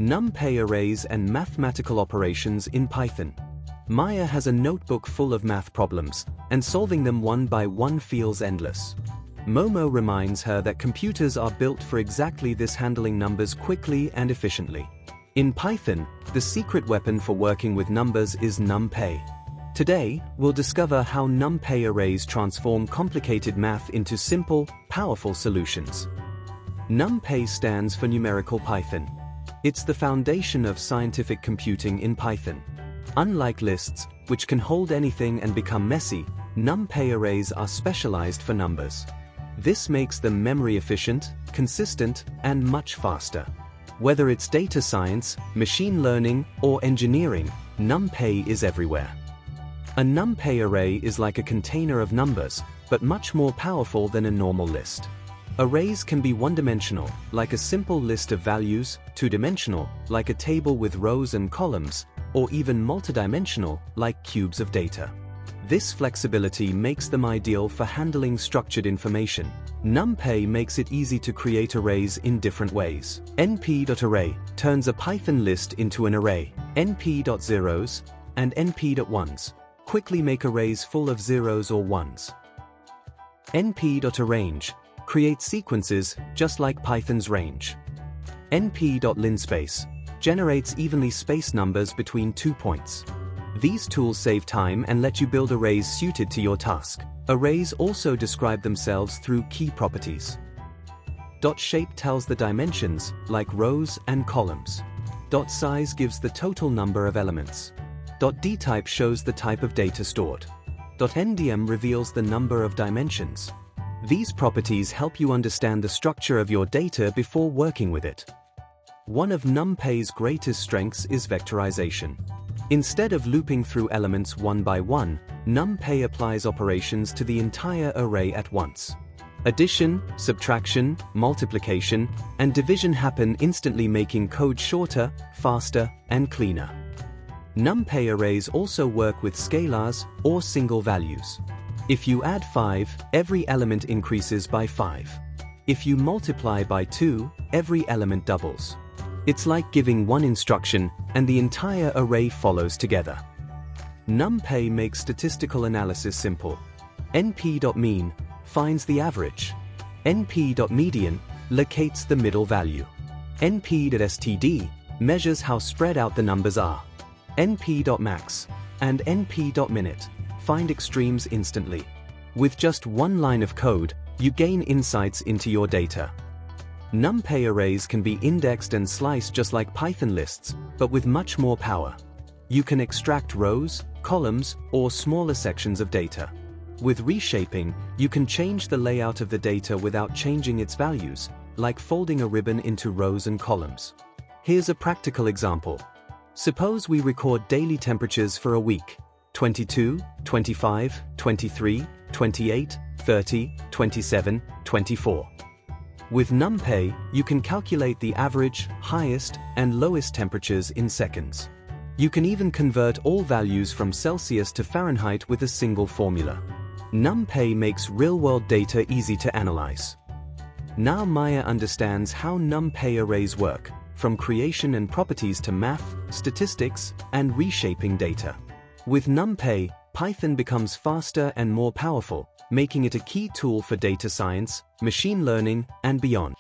NumPy arrays and mathematical operations in Python. Maya has a notebook full of math problems, and solving them one by one feels endless. Momo reminds her that computers are built for exactly this, handling numbers quickly and efficiently. In Python, the secret weapon for working with numbers is NumPy. Today, we'll discover how NumPy arrays transform complicated math into simple, powerful solutions. NumPy stands for Numerical Python. It's the foundation of scientific computing in Python. Unlike lists, which can hold anything and become messy, NumPy arrays are specialized for numbers. This makes them memory efficient, consistent, and much faster. Whether it's data science, machine learning, or engineering, NumPy is everywhere. A NumPy array is like a container of numbers, but much more powerful than a normal list. Arrays can be one-dimensional, like a simple list of values, two-dimensional, like a table with rows and columns, or even multidimensional, like cubes of data. This flexibility makes them ideal for handling structured information. NumPy makes it easy to create arrays in different ways. np.array turns a Python list into an array. np.zeros and np.ones quickly make arrays full of zeros or ones. np.arange creates sequences just like Python's range. np.linspace generates evenly spaced numbers between 2 points. These tools save time and let you build arrays suited to your task. Arrays also describe themselves through key properties. .shape tells the dimensions, like rows and columns. .size gives the total number of elements. .dtype shows the type of data stored. ndim reveals the number of dimensions. These properties help you understand the structure of your data before working with it. One of NumPy's greatest strengths is vectorization. Instead of looping through elements one by one, NumPy applies operations to the entire array at once. Addition, subtraction, multiplication, and division happen instantly, making code shorter, faster, and cleaner. NumPy arrays also work with scalars, or single values. If you add 5, every element increases by 5. If you multiply by 2, every element doubles. It's like giving one instruction, and the entire array follows together. NumPy makes statistical analysis simple. np.mean finds the average. np.median locates the middle value. np.std measures how spread out the numbers are. np.max and np.minute find extremes instantly. With just one line of code, you gain insights into your data. NumPy arrays can be indexed and sliced just like Python lists, but with much more power. You can extract rows, columns, or smaller sections of data. With reshaping, you can change the layout of the data without changing its values, like folding a ribbon into rows and columns. Here's a practical example. Suppose we record daily temperatures for a week: 22, 25, 23, 28, 30, 27, 24. With NumPy, you can calculate the average, highest, and lowest temperatures in seconds. You can even convert all values from Celsius to Fahrenheit with a single formula. NumPy makes real-world data easy to analyze. Now Maya understands how NumPy arrays work, from creation and properties to math, statistics, and reshaping data. With NumPy, Python becomes faster and more powerful, making it a key tool for data science, machine learning, and beyond.